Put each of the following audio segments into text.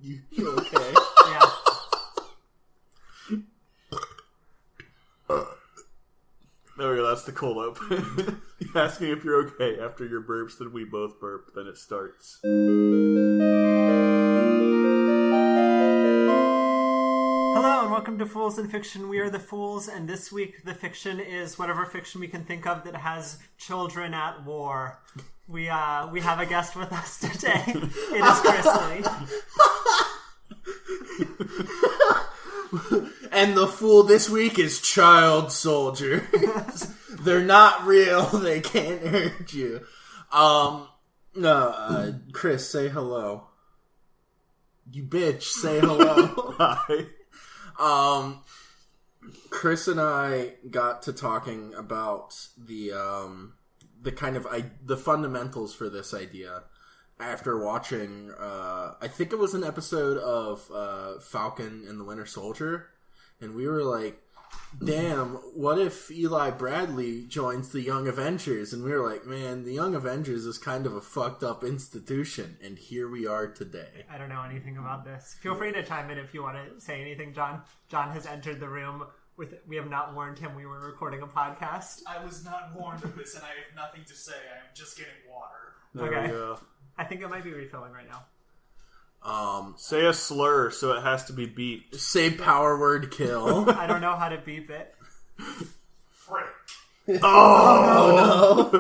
You okay? Yeah. There we go, that's the cold open. Asking if you're okay after your burps, then we both burp, then it starts. Hello and welcome to Fools in Fiction. We are the Fools, and this week the fiction is whatever fiction we can think of that has children at war. We have a guest with us today. It is Chris Lee. And the fool this week is child soldiers. They're not real. They can't hurt you. Chris, say hello. You bitch, say hello. Hi. Chris and I got to talking about the fundamentals for this idea after watching, I think it was an episode of Falcon and the Winter Soldier, and we were like, damn, what if Eli Bradley joins the Young Avengers? And we were like, man, the Young Avengers is kind of a fucked up institution, and here we are today. I don't know anything about this. Feel free to chime in if you want to say anything, John. John has entered the room. We have not warned him we were recording a podcast. I was not warned of this, and I have nothing to say. I am just getting water. There we go. I think it might be refilling right now. Say a slur, so it has to be beeped. Say power word kill. I don't know how to beep it. Frick. Oh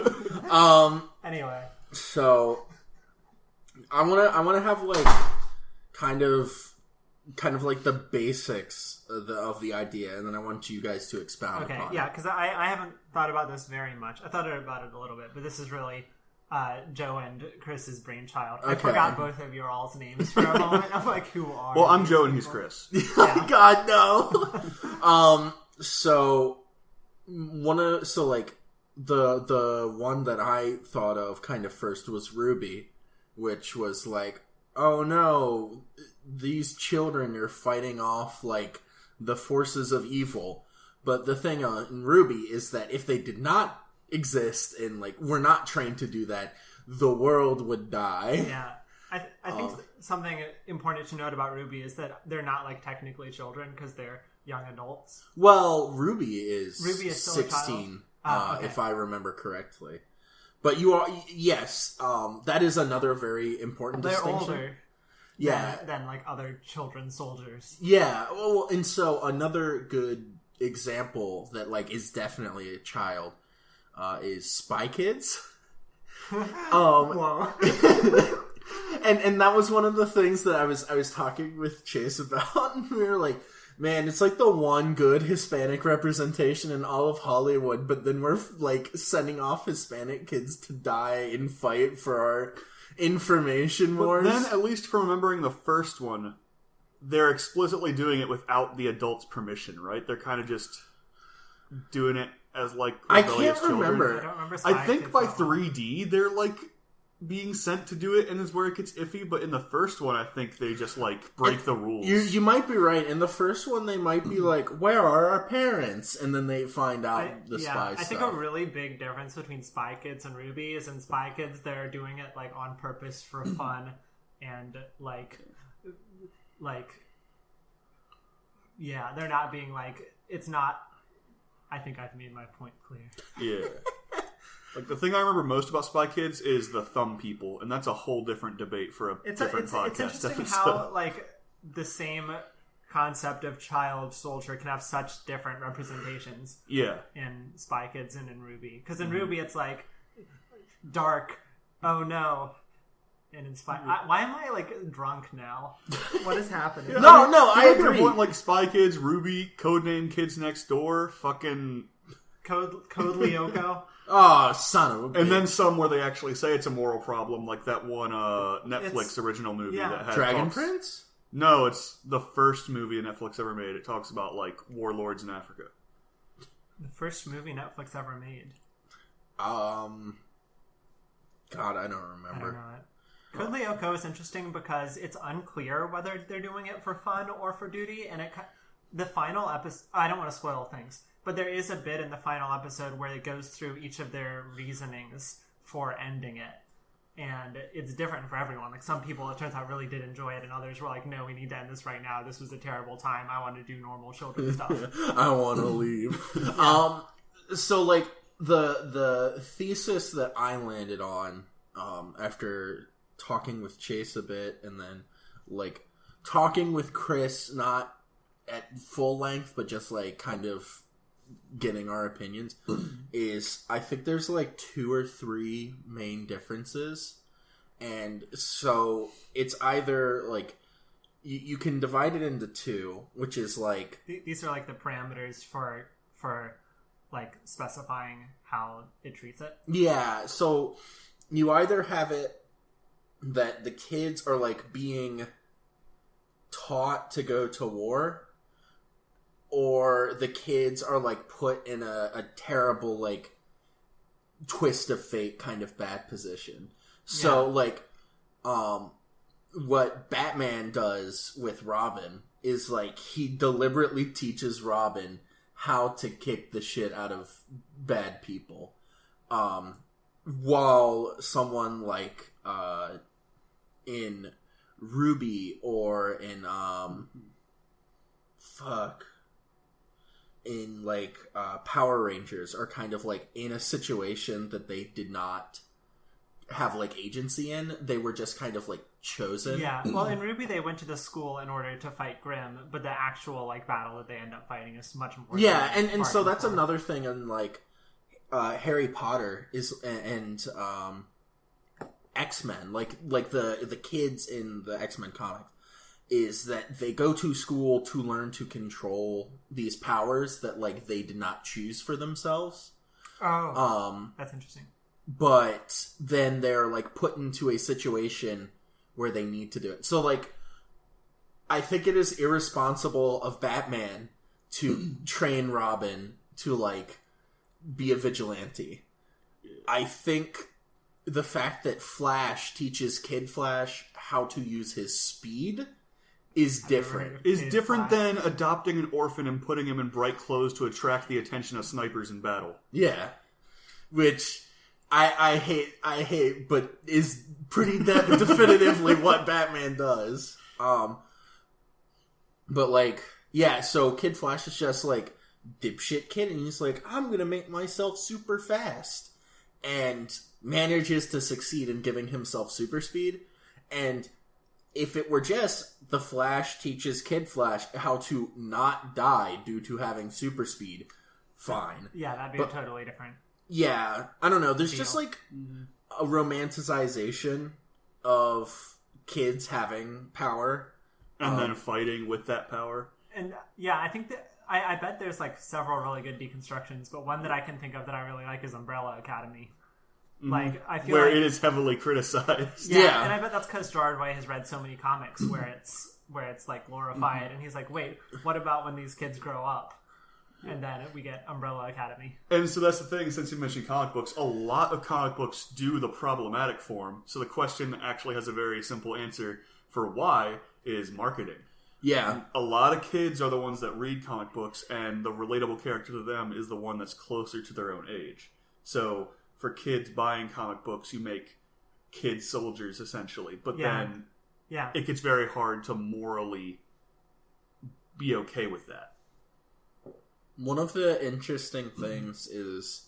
no. Anyway. So I wanna have like kind of like the basics of the idea, and then I want you guys to expound upon it. Okay, yeah, because I haven't thought about this very much. I thought about it a little bit, but this is really Joe and Chris's brainchild. I forgot both of your all's names for a moment. I'm like, who are Well, I'm Joe people? and he's Chris. Yeah. God, no. So the one that I thought of kind of first was Ruby, which was like, oh no, these children are fighting off like the forces of evil. But the thing in Ruby is that if they did not exist and like we're not trained to do that, the world would die. Yeah. I think something important to note about Ruby is that they're not like technically children because they're young adults. Well, Ruby is still 16, okay. if I remember correctly. But you are, yes, that is another very important They're distinction. older than like other children soldiers. Yeah, well, and so another good example that like is definitely a child is Spy Kids. Whoa. and that was one of the things that I was talking with Chase about, and we were like, man, it's like the one good Hispanic representation in all of Hollywood, but then we're like sending off Hispanic kids to die and fight for our information wars. But then, at least from remembering the first one, they're explicitly doing it without the adult's permission, right? They're kind of just doing it as like rebellious I can't remember. I don't remember. I think by 3D they're like being sent to do it, and is where it gets iffy. But in the first one, I think they just like break the rules. You might be right. In the first one, they might be like, "Where are our parents?" And then they find out the spy stuff. I think a really big difference between Spy Kids and Ruby is in Spy Kids they're doing it like on purpose for fun and like yeah, they're not being like, it's not. I think I've made my point clear. Yeah. Like, the thing I remember most about Spy Kids is the thumb people, and that's a whole different debate for a different podcast. It's interesting episode. how, like, the same concept of child soldier can have such different representations in Spy Kids and in Ruby. Because in Ruby, it's, like, dark, oh no. And in Spy... why am I, like, drunk now? What is happening? I agree. Want, like, Spy Kids, Ruby, Codename Kids Next Door, fucking... Code Lyoko. Oh, son of a bitch. And then some where they actually say it's a moral problem, like that one Netflix original movie that had Dragon Prince? No, it's the first movie Netflix ever made. It talks about like warlords in Africa. The first movie Netflix ever made. God, I don't remember. I don't know it. Code Lyoko is interesting because it's unclear whether they're doing it for fun or for duty, and the final episode. I don't want to spoil things. But there is a bit in the final episode where it goes through each of their reasonings for ending it. and it's different for everyone. Like, some people, it turns out, really did enjoy it, and others were like, no, we need to end this right now. This was a terrible time. I want to do normal children stuff. I want to leave. So, like, the thesis that I landed on, after talking with Chase a bit, and then, like, talking with Chris, not at full length, but just, like, kind of getting our opinions, is I think there's, like, 2 or 3 main differences. And so it's either, like, you can divide it into 2, which is, like... These are, like, the parameters for like, specifying how it treats it? Yeah, so you either have it that the kids are, like, being taught to go to war, or the kids are, like, put in a terrible, like, twist of fate kind of bad position. So, like, what Batman does with Robin is, like, he deliberately teaches Robin how to kick the shit out of bad people. While someone like, in Ruby or in, in, like, Power Rangers are kind of, like, in a situation that they did not have, like, agency in. They were just kind of, like, chosen. Yeah, well, in Ruby they went to the school in order to fight Grimm, but the actual, like, battle that they end up fighting is much more... Yeah, and so that's another thing in, like, Harry Potter is, and X-Men, like the kids in the X-Men comics, is that they go to school to learn to control these powers that, like, they did not choose for themselves. Oh, that's interesting. But then they're, like, put into a situation where they need to do it. So, like, I think it is irresponsible of Batman to train Robin to, like, be a vigilante. I think the fact that Flash teaches Kid Flash how to use his speed is different. Is different than adopting an orphan and putting him in bright clothes to attract the attention of snipers in battle. Yeah. Which... I hate, but is pretty definitively what Batman does. But, like, yeah, so Kid Flash is just, like, dipshit kid, and he's like, I'm gonna make myself super fast. And manages to succeed in giving himself super speed. And if it were just the Flash teaches Kid Flash how to not die due to having super speed, fine. Yeah, that'd be totally different. Yeah, I don't know. There's just, like, a romanticization of kids having power. And then fighting with that power. And, yeah, I think that... I bet there's, like, several really good deconstructions, but one that I can think of that I really like is Umbrella Academy. Like, I feel where like... it is heavily criticized. Yeah, and I bet that's because Gerard Way has read so many comics where it's like, glorified, and he's like, wait, what about when these kids grow up? And then we get Umbrella Academy. And so that's the thing, since you mentioned comic books, a lot of comic books do the problematic form. So the question actually has a very simple answer for why is marketing. Yeah. A lot of kids are the ones that read comic books, and the relatable character to them is the one that's closer to their own age. So for kids buying comic books, you make kid soldiers, essentially. But then it gets very hard to morally be okay with that. One of the interesting things is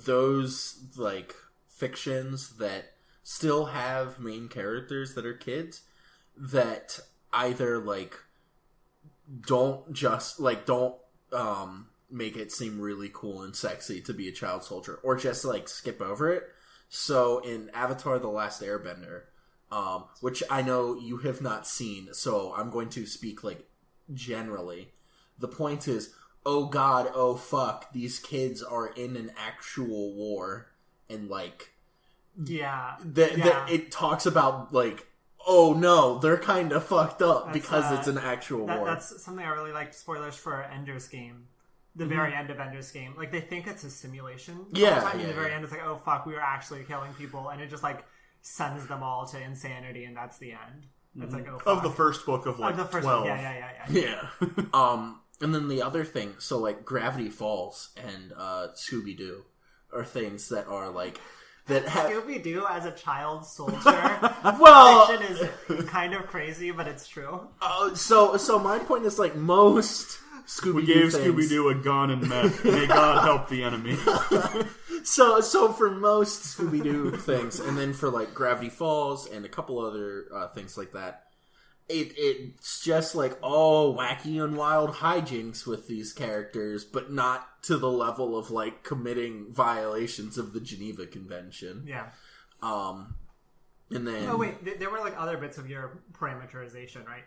those, like, fictions that still have main characters that are kids that either, like, don't make it seem really cool and sexy to be a child soldier, or just, like, skip over it. So in Avatar: The Last Airbender, which I know you have not seen, so I'm going to speak, like, generally, the point is, oh god, oh fuck, these kids are in an actual war, and, like, it talks about, like, oh no, they're kind of fucked up because it's an actual war. That's something I really liked. Spoilers for Ender's Game. The very end of Ender's Game. Like, they think it's a simulation. In the very end, it's like, oh fuck, we were actually killing people, and it just, like, sends them all to insanity, and that's the end. It's like, oh fuck. Of the first book of, like, 12. Yeah. And then the other thing, so, like, Gravity Falls and Scooby-Doo are things that are, like, that have Scooby-Doo as a child soldier. well, fiction is kind of crazy, but it's true. So my point is like most Scooby-Doo we gave things, Scooby-Doo a gun and meth. May God help the enemy. So for most Scooby-Doo things, and then for like Gravity Falls and a couple other things like that, it's just like wacky and wild hijinks with these characters, but not to the level of like committing violations of the Geneva Convention. Yeah. And then there were like other bits of your parameterization, right?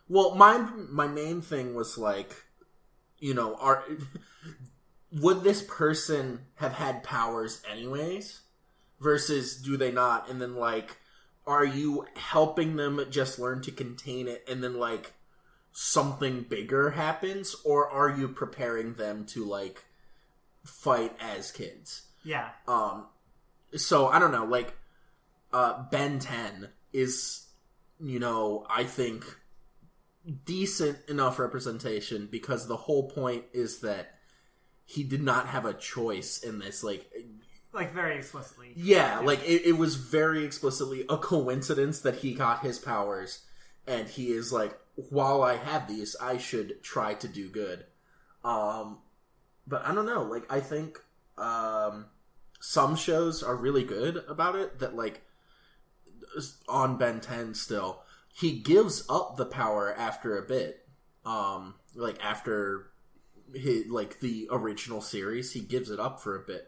Well, my main thing was like, would this person have had powers anyways? Versus do they not? And then like, are you helping them just learn to contain it and then like something bigger happens? Or are you preparing them to like fight as kids? Yeah. So I don't know, like, Ben 10 is, I think decent enough representation because the whole point is that he did not have a choice in this, like very explicitly. Yeah, like it was very explicitly a coincidence that he got his powers, and he is like, while I have these, I should try to do good. But I don't know, like I think some shows are really good about it. That like on Ben 10 still, he gives up the power after a bit. Like after the original series, he gives it up for a bit.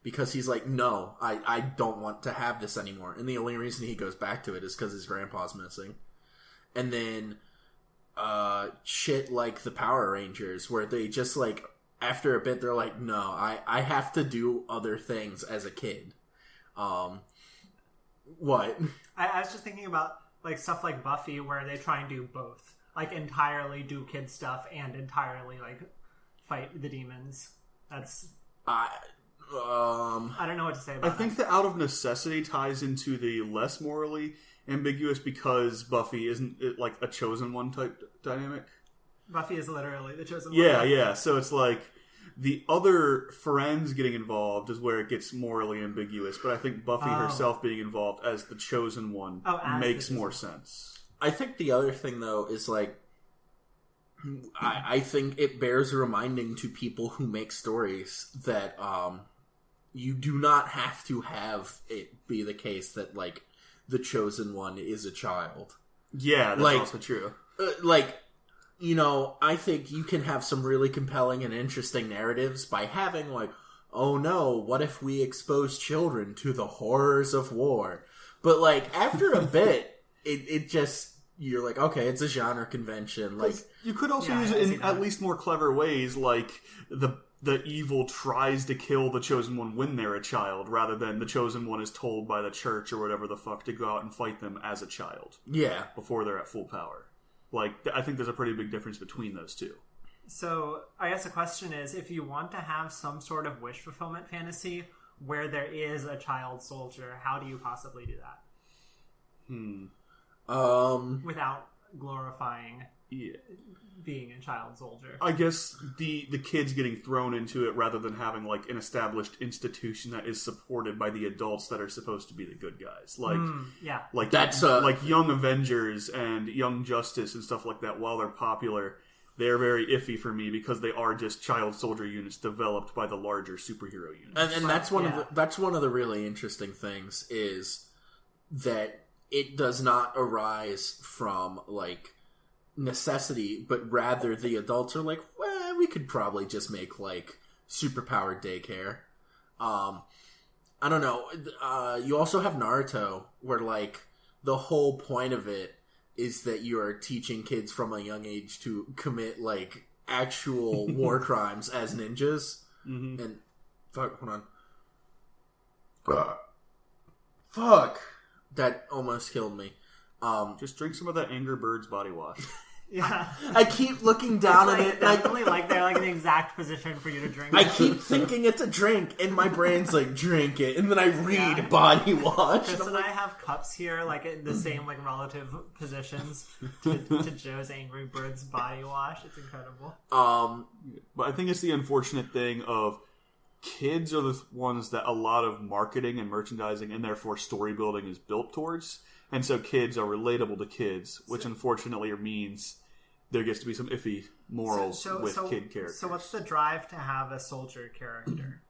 Because he's like, no, I don't want to have this anymore. And the only reason he goes back to it is because his grandpa's missing. And then shit like the Power Rangers, where they just like, after a bit, they're like, no, I have to do other things as a kid. What? I was just thinking about like stuff like Buffy, where they try and do both. Like entirely do kid stuff and entirely like fight the demons. That's... I don't know what to say about I think that out of necessity ties into the less morally ambiguous because Buffy isn't like a chosen one type dynamic. Buffy is literally the chosen one. Yeah. So it's like the other friends getting involved is where it gets morally ambiguous, but I think Buffy herself being involved as the chosen one makes more sense. I think the other thing though is like, I think it bears reminding to people who make stories that you do not have to have it be the case that like the chosen one is a child. Yeah, that's also true. I think you can have some really compelling and interesting narratives by having like, oh no, what if we expose children to the horrors of war? But like after a bit, it just, you're like, okay, it's a genre convention. Like you could also use it in at least more clever ways, like the evil tries to kill the chosen one when they're a child, rather than the chosen one is told by the church or whatever the fuck to go out and fight them as a child. Yeah. Before they're at full power. Like, I think there's a pretty big difference between those two. So, I guess the question is, if you want to have some sort of wish fulfillment fantasy where there is a child soldier, how do you possibly do that? Without glorifying being a child soldier. I guess the kids getting thrown into it rather than having like an established institution that is supported by the adults that are supposed to be the good guys. Like like that's like Young Avengers and Young Justice and stuff like that. While they're popular, they're very iffy for me because they are just child soldier units developed by the larger superhero units. And that's one of the really interesting things is that it does not arise from like necessity, but rather the adults are like, well, we could probably just make like superpowered daycare. I don't know. You also have Naruto, where like the whole point of it is that you are teaching kids from a young age to commit like actual war crimes as ninjas. Mm-hmm. And fuck, hold on. Fuck, that almost killed me. Just drink some of that Angry Birds body wash. Yeah, I keep looking down at it. Definitely, like they're like in the exact position for you to drink. I keep thinking it's a drink, and my brain's like, drink it, and then I read body wash. Chris and I have cups here, like in the same like relative positions to Joe's Angry Birds body wash. It's incredible. But I think it's the unfortunate thing of kids are the ones that a lot of marketing and merchandising and therefore story building is built towards. And so kids are relatable to kids, which unfortunately means there gets to be some iffy morals with kid characters. So what's the drive to have a soldier character?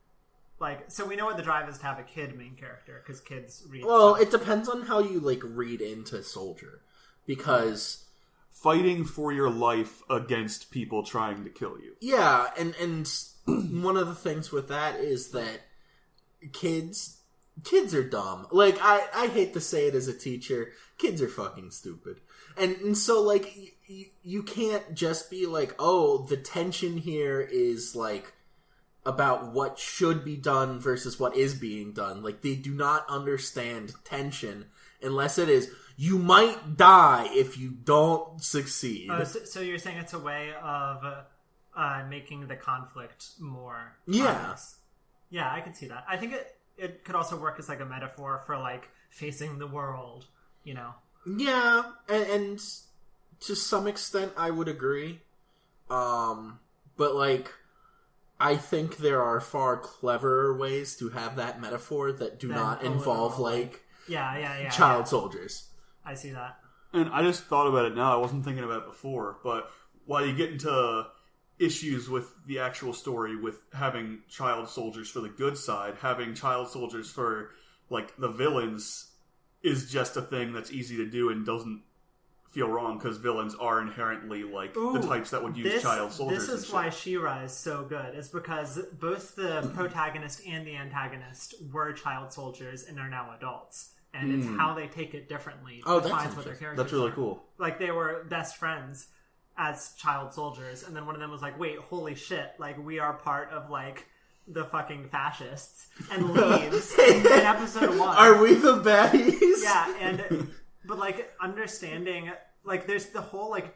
Like, so we know what the drive is to have a kid main character, because kids read stuff. It depends on how you, like, read into soldier. Because... fighting for your life against people trying to kill you. Yeah, and one of the things with that is that kids are dumb. Like, I hate to say it as a teacher, kids are fucking stupid. And so, like, you can't just be like, oh, the tension here is, like, about what should be done versus what is being done. Like, they do not understand tension unless it is, you might die if you don't succeed. So you're saying it's a way of making the conflict more honest. Yeah, I can see that. I think it could also work as, like, a metaphor for, like, facing the world, you know? Yeah, and to some extent I would agree. But, like, I think there are far cleverer ways to have that metaphor that do not involve, like, child soldiers. I see that. And I just thought about it now. I wasn't thinking about it before. But while you get into issues with the actual story, with having child soldiers for the good side, having child soldiers for, like, the villains is just a thing that's easy to do and doesn't feel wrong, because villains are inherently, like, the types that would use child soldiers. This is why She-Ra is so good. It's because both the protagonist and the antagonist were child soldiers and are now adults. And it's how they take it differently that defines what their characters That's really are. cool. Like, they were best friends as child soldiers, and then one of them was like, wait, holy shit, like, we are part of, like, the fucking fascists, and leaves in episode 1. Are we the baddies? Yeah, but, like, understanding, like, there's the whole, like,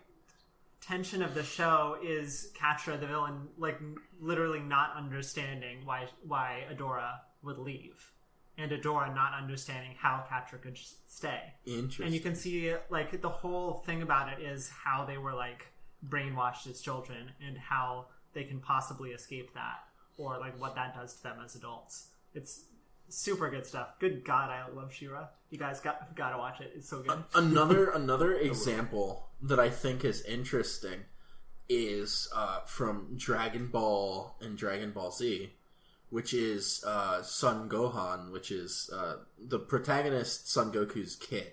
tension of the show is Catra, the villain, like, literally not understanding why Adora would leave. And Adora not understanding how Catra could stay. Interesting. And you can see, like, the whole thing about it is how they were, like, brainwashed as children and how they can possibly escape that, or, like, what that does to them as adults. It's super good stuff. Good God, I love She-Ra. You guys got to watch it. It's so good. Another example that I think is interesting is from Dragon Ball and Dragon Ball Z, which is Son Gohan, which is the protagonist, Son Goku's kid,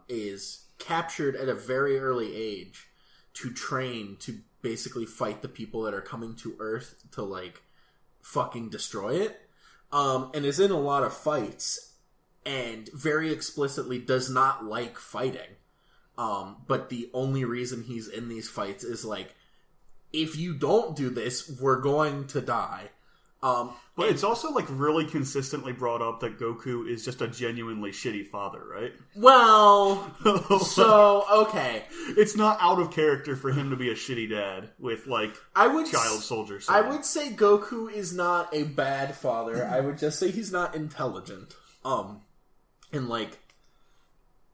is captured at a very early age to train to basically fight the people that are coming to Earth to, like, fucking destroy it, and is in a lot of fights, and very explicitly does not like fighting. But the only reason he's in these fights is, like, if you don't do this, we're going to die. But it's also, like, really consistently brought up that Goku is just a genuinely shitty father, right? Well, so, okay. It's not out of character for him to be a shitty dad with, like, child soldiers. I would say Goku is not a bad father. I would just say he's not intelligent. And, like,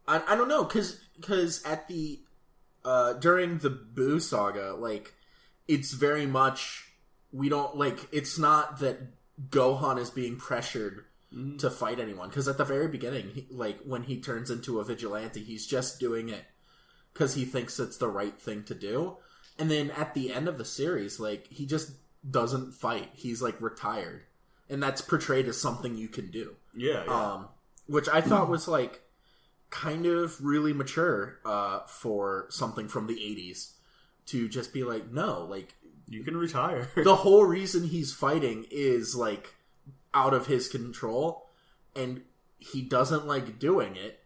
I don't know, because at the, during the Boo saga, like, it's very much... we don't, like, it's not that Gohan is being pressured to fight anyone. Because at the very beginning, when he turns into a vigilante, he's just doing it because he thinks it's the right thing to do. And then at the end of the series, like, he just doesn't fight. He's, like, retired. And that's portrayed as something you can do. Yeah. Which I thought was, like, kind of really mature for something from the 80s. To just be like, no, like... you can retire. The whole reason he's fighting is, like, out of his control, and he doesn't like doing it.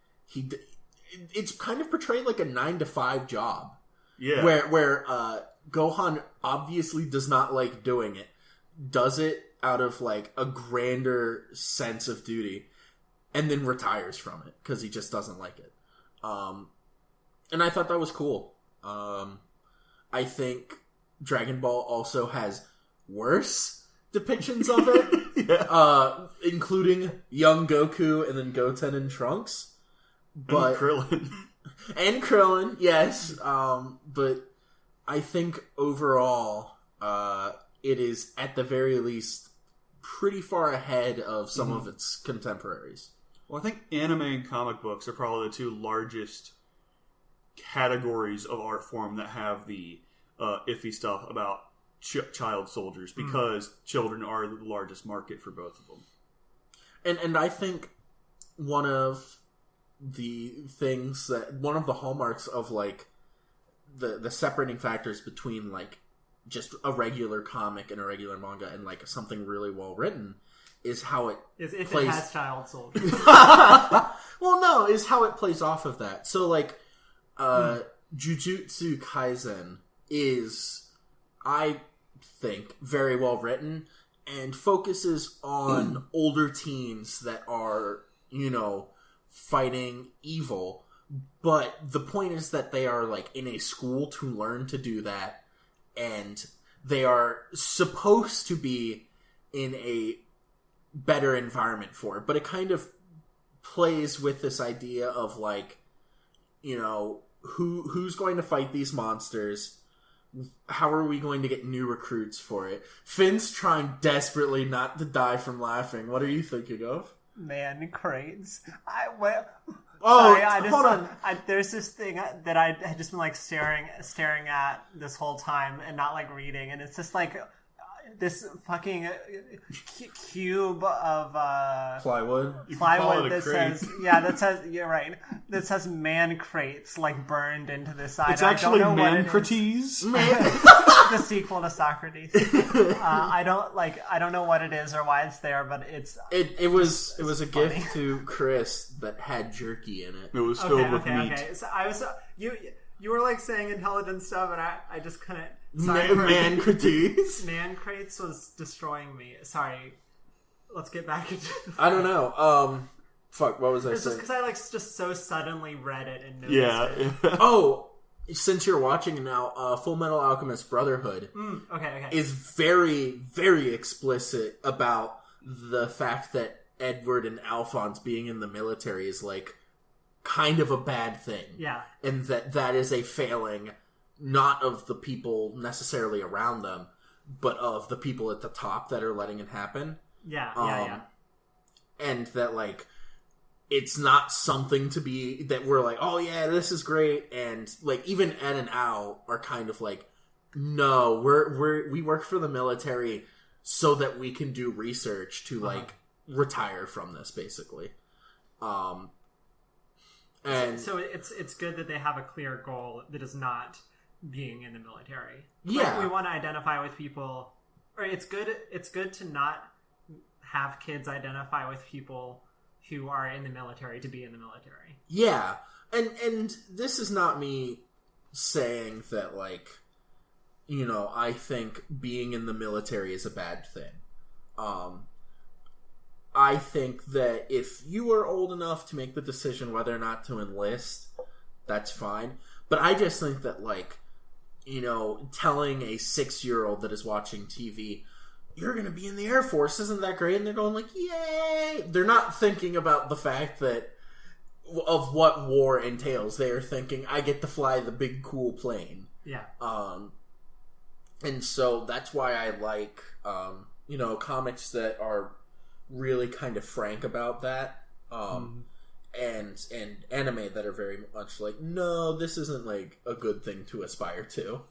It's kind of portrayed like a 9-to-5 job. Yeah. Where Gohan obviously does not like doing it, does it out of, like, a grander sense of duty, and then retires from it, because he just doesn't like it. And I thought that was cool. I think Dragon Ball also has worse depictions of it, including young Goku and then Goten and Trunks, but Krillin, and Krillin, yes. But I think overall, it is at the very least pretty far ahead of some of its contemporaries. Well, I think anime and comic books are probably the two largest categories of art form that have the iffy stuff about child soldiers, because children are the largest market for both of them. And I think one of the hallmarks of like the separating factors between like just a regular comic and a regular manga and like something really well written is how it if plays... it has child soldiers. Well, no, is how it plays off of that. So like Jujutsu Kaisen is, I think, very well written and focuses on older teens that are, fighting evil. But the point is that they are like in a school to learn to do that, and they are supposed to be in a better environment for it. But it kind of plays with this idea of like, who's going to fight these monsters? How are we going to get new recruits for it? Finn's trying desperately not to die from laughing. What are you thinking of? Man crates. Hold on. There's this thing that I had just been like staring at this whole time and not like reading, and it's just like this fucking cube of plywood that says you're right. That says man crates like burned into the side. It's actually Mancrates. The sequel to Socrates. I don't know what it is or why it's there, but it was a funny. gift to Chris that had jerky in it. It was filled with meat. Okay. So I was you were like saying intelligent stuff, and I just couldn't. Mancrates. Man crates was destroying me. Sorry. Let's get back into. I don't know. Fuck. What was I saying? It's just because I like just so suddenly read it and noticed it. Oh, since you're watching now, Full Metal Alchemist Brotherhood is very, very explicit about the fact that Edward and Alphonse being in the military is like kind of a bad thing. Yeah. And that is a failing, not of the people necessarily around them, but of the people at the top that are letting it happen. Yeah. And that, like, it's not something to be, that we're like, oh yeah, this is great, and, like, even Ed and Al are kind of like, no, we work for the military so that we can do research to, like, retire from this, basically. And so it's good that they have a clear goal that is not being in the military. Yeah. Like, we want to identify with people, or it's good to not have kids identify with people who are in the military to be in the military. Yeah. And this is not me saying that, like, I think being in the military is a bad thing. I think that if you are old enough to make the decision whether or not to enlist, that's fine. But I just think that, like, telling a 6-year-old that is watching TV, you're going to be in the Air Force, isn't that great? And they're going like, yay! They're not thinking about the fact that of what war entails. They are thinking, I get to fly the big cool plane. Yeah. And so that's why I like, comics that are really kind of frank about that. And anime that are very much like, no, this isn't like a good thing to aspire to.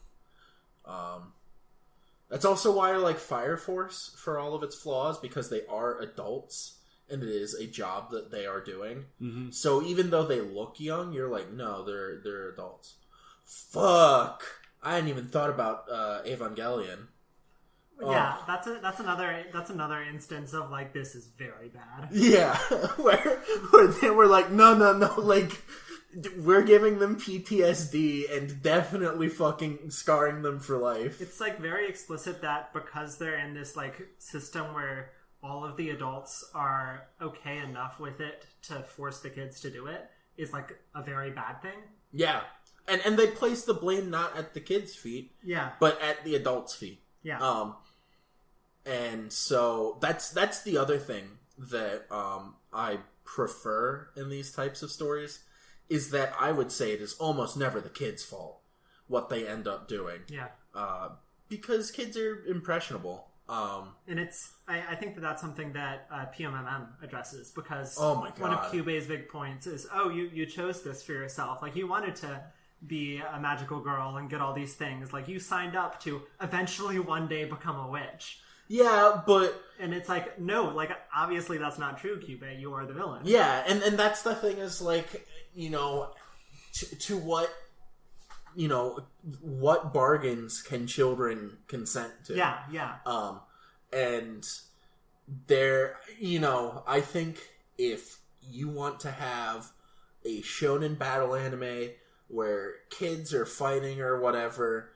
That's also why I like Fire Force for all of its flaws, because they are adults and it is a job that they are doing. Mm-hmm. So even though they look young, you're like, no, they're adults. Fuck, I hadn't even thought about Evangelion. Yeah, that's another instance of like, this is very bad. Yeah, where they were like, no, like, we're giving them PTSD and definitely fucking scarring them for life. It's like very explicit that because they're in this like system where all of the adults are okay enough with it to force the kids to do it is like a very bad thing. Yeah, and they place the blame not at the kids' feet, but at the adults' feet. Yeah. And so that's the other thing that I prefer in these types of stories, is that I would say it is almost never the kids' fault what they end up doing. Yeah. Because kids are impressionable. And I think that's something that PMMM addresses, because one of Kyubei's big points is, you chose this for yourself. Like, you wanted to be a magical girl and get all these things. Like, you signed up to eventually one day become a witch. Yeah, but... And it's like, no, like, obviously that's not true, Kyubei. You are the villain. Yeah, and that's the thing is, like, to what... what bargains can children consent to? Yeah. And there, I think if you want to have a shonen battle anime where kids are fighting or whatever,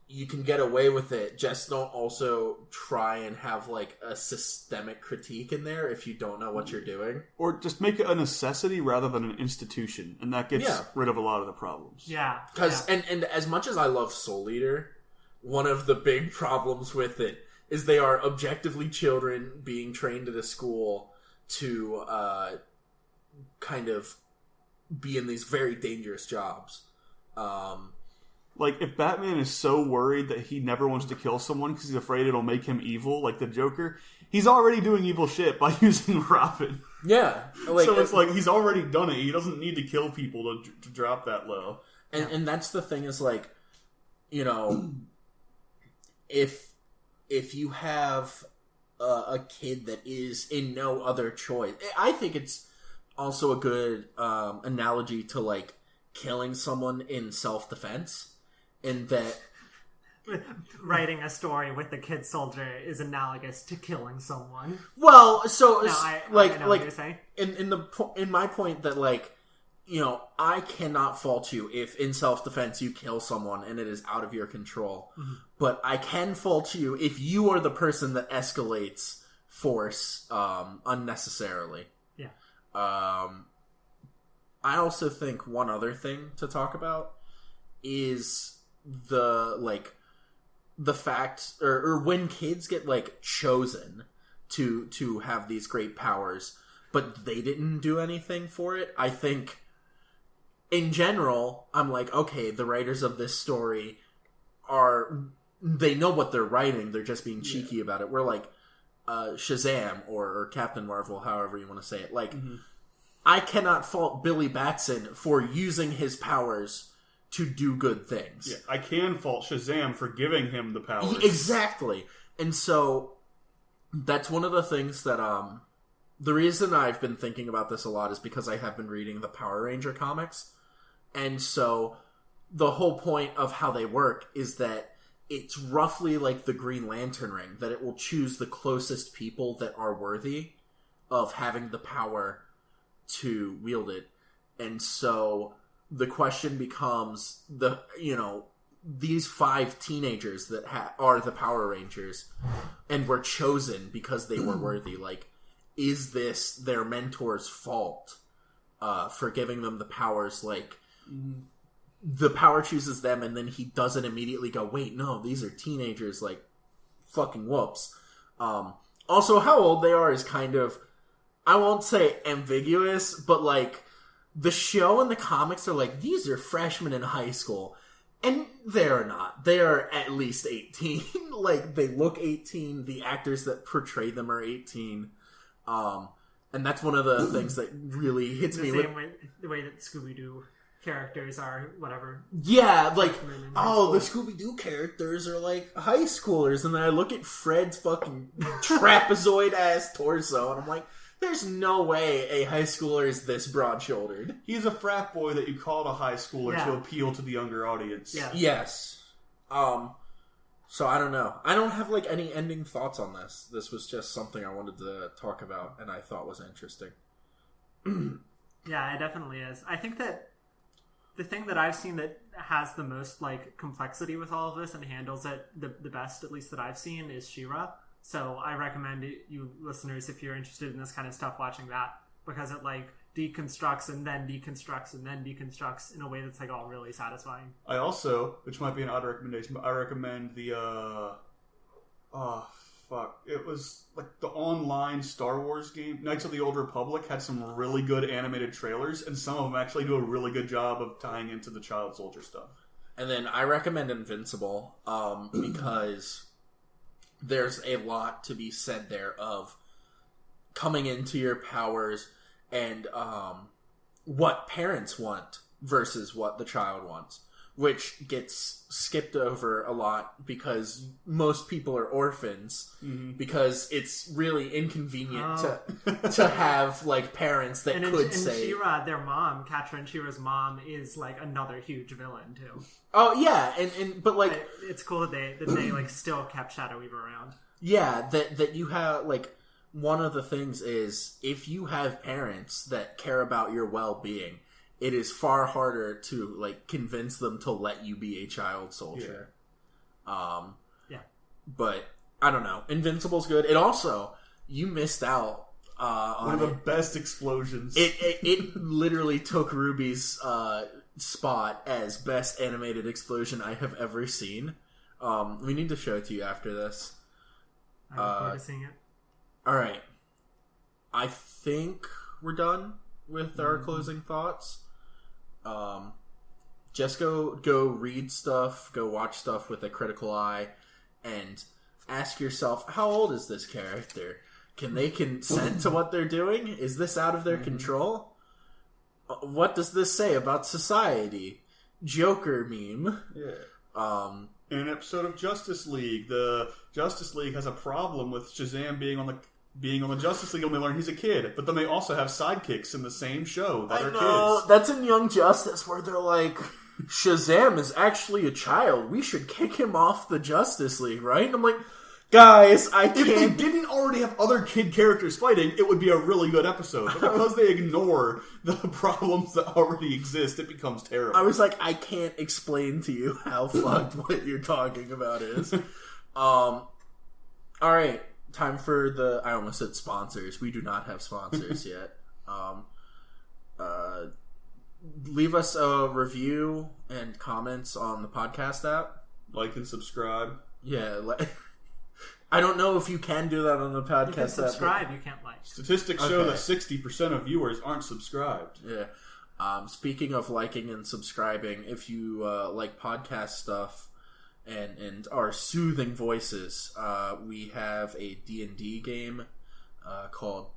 you can get away with it. Just don't also try and have, like, a systemic critique in there if you don't know what you're doing. Or just make it a necessity rather than an institution. And that gets rid of a lot of the problems. Yeah. Because, and as much as I love Soul Eater, one of the big problems with it is they are objectively children being trained at a school to kind of be in these very dangerous jobs. Like, if Batman is so worried that he never wants to kill someone because he's afraid it'll make him evil, like the Joker, he's already doing evil shit by using Robin. Yeah. So it's like, he's already done it. He doesn't need to kill people to drop that low. And that's the thing is, like, if you have a kid that is in no other choice, I think it's also a good analogy to, like, killing someone in self-defense. In that writing a story with the kid soldier is analogous to killing someone. Well, so no, I know what you're saying. In my point that, like, I cannot fault you if in self-defense you kill someone and it is out of your control. Mm-hmm. But I can fault you if you are the person that escalates force unnecessarily. Yeah. I also think one other thing to talk about is the fact or when kids get, like, chosen to have these great powers, but they didn't do anything for it. I think in general, I'm like, okay, the writers of this story they know what they're writing, they're just being cheeky about it. We're like Shazam or Captain Marvel, however you want to say it. Like, I cannot fault Billy Batson for using his powers to do good things. Yeah, I can fault Shazam for giving him the powers. Exactly. And so that's one of the things that the reason I've been thinking about this a lot is because I have been reading the Power Ranger comics. And so the whole point of how they work is that it's roughly like the Green Lantern ring, that it will choose the closest people that are worthy of having the power to wield it. And so the question becomes, these 5 teenagers that are the Power Rangers and were chosen because they were worthy. Like, is this their mentor's fault for giving them the powers? Like, the power chooses them and then he doesn't immediately go, wait, no, these are teenagers, like, fucking whoops. Also, how old they are is kind of, I won't say ambiguous, but, like, the show and the comics are like, these are freshmen in high school. And they're not. They are at least 18. Like, they look 18. The actors that portray them are 18. And that's one of the things that really hits me. The way that Scooby-Doo characters are, whatever. Yeah, like, the Scooby-Doo characters are, like, high schoolers. And then I look at Fred's fucking trapezoid-ass torso, and I'm like, there's no way a high schooler is this broad-shouldered. He's a frat boy that you called a high schooler to appeal to the younger audience. Yeah. Yes. So I don't know. I don't have, like, any ending thoughts on this. This was just something I wanted to talk about and I thought was interesting. Yeah, it definitely is. I think that the thing that I've seen that has the most, like, complexity with all of this and handles it the best, at least that I've seen, is She-Ra. So I recommend you listeners, if you're interested in this kind of stuff, watching that, because it, like, deconstructs and then deconstructs and then deconstructs in a way that's, like, all really satisfying. I also, which might be an odd recommendation, but I recommend the it was like the online Star Wars game Knights of the Old Republic had some really good animated trailers, and some of them actually do a really good job of tying into the child soldier stuff. And then I recommend Invincible because there's a lot to be said there of coming into your powers and what parents want versus what the child wants, which gets skipped over a lot because most people are orphans, because it's really inconvenient to have like parents that could say. And She-Ra, their mom, Catra and She-Ra's mom, is like another huge villain too. Oh yeah, but like it's cool that they like still kept Shadow Weaver around. Yeah, that you have like one of the things is if you have parents that care about your well-being, it is far harder to like convince them to let you be a child soldier. Yeah. But I don't know. Invincible's good. It also, you missed out on one of the best explosions. It literally took Ruby's spot as best animated explosion I have ever seen. We need to show it to you after this. I look forward to seeing it. All right. I think we're done with our closing thoughts. Just go read stuff, go watch stuff with a critical eye, and ask yourself, how old is this character? Can they consent to what they're doing? Is this out of their control? What does this say about society? Joker meme. Yeah. In an episode of Justice League, the Justice League has a problem with Shazam being on the Justice League, and we learn he's a kid. But then they also have sidekicks in the same show that are kids. That's in Young Justice, where they're like, Shazam is actually a child. We should kick him off the Justice League, right? And I'm like, guys, I can't. If they didn't already have other kid characters fighting, it would be a really good episode. But because they ignore the problems that already exist, it becomes terrible. I was like, I can't explain to you how fucked what you're talking about is. All right. Time for I almost said sponsors. We do not have sponsors yet. Leave us a review and comments on the podcast app. Like and subscribe. Yeah. I don't know if you can do that on the podcast app. You can subscribe, you can't like. Statistics show that 60% of viewers aren't subscribed. Yeah. Speaking of liking and subscribing, if you like podcast stuff and our soothing voices, we have a D&D game called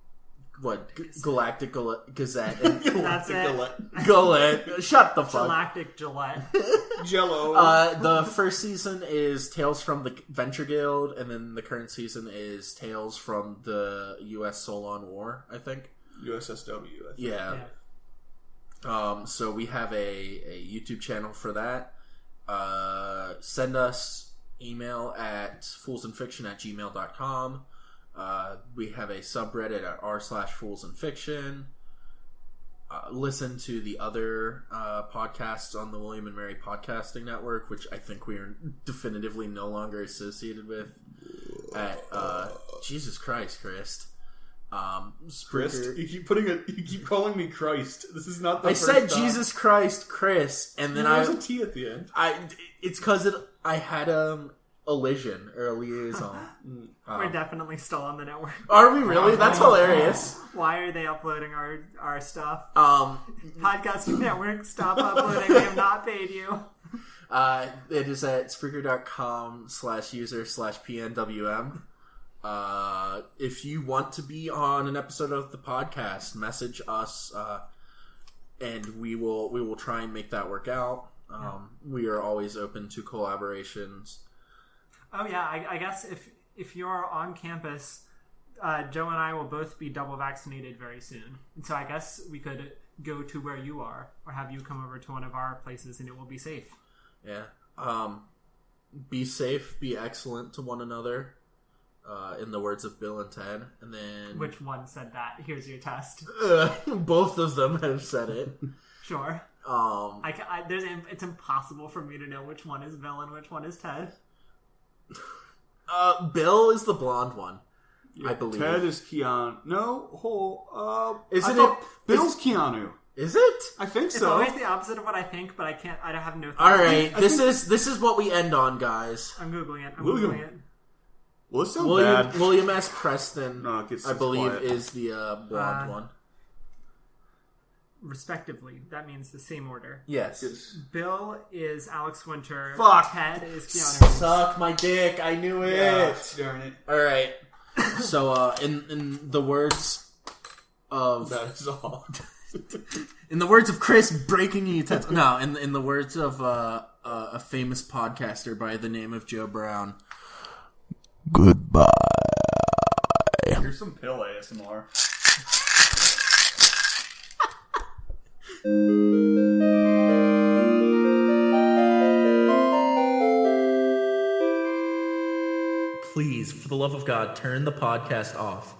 Galactic Gazette. That's it. Gillette. Shut the fuck. Galactic Gillette. Jello. The first season is Tales from the Venture Guild, and then the current season is Tales from the U.S. Solon War, I think. USSW, I think. Yeah. So we have a YouTube channel for that. Send us email at foolsandfiction@gmail.com. We have a subreddit at r/foolsandfiction. Listen to the other podcasts on the William and Mary Podcasting Network, which I think we are definitively no longer associated with. At Jesus Christ, Christ. Christ? You keep calling me Christ. This is not the I first said time. Jesus Christ, Chris, and then There's a T at the end. It's because I had a liaison. We're definitely still on the network. Are we really? That's hilarious. Why are they uploading our stuff? Podcasting Network, stop uploading. We have not paid you. It is at Spreaker.com/user/PNWM. If you want to be on an episode of the podcast, message us, and we will try and make that work out. We are always open to collaborations. Oh yeah, I guess if you're on campus, Joe and I will both be double vaccinated very soon, and so I guess we could go to where you are, or have you come over to one of our places, and it will be safe. Yeah. Be safe. Be excellent to one another. In the words of Bill and Ted. And then... Which one said that? Here's your test. Both of them have said it. Sure. It's impossible for me to know which one is Bill and which one is Ted. Bill is the blonde one, I believe. Ted is Keanu. No, Isn't it? Bill's Keanu. Is it? I think It's so. always the opposite of what I think, but I don't have no... All right, this is what we end on, guys. I'm Googling it. Well, it's so bad. William S. Preston, No, it gets I believe, quiet. is the blonde one. respectively. That means the same order. Yes. Bill is Alex Winter. Fuck. Ted is Keanu Reeves. Suck my dick. I knew it. Gosh, darn it. All right. So, in the words of That is all. in the words of Chris breaking utensils. No, in the words of a famous podcaster by the name of Joe Brown. Goodbye. Here's some pill ASMR. Please, for the love of God, turn the podcast off.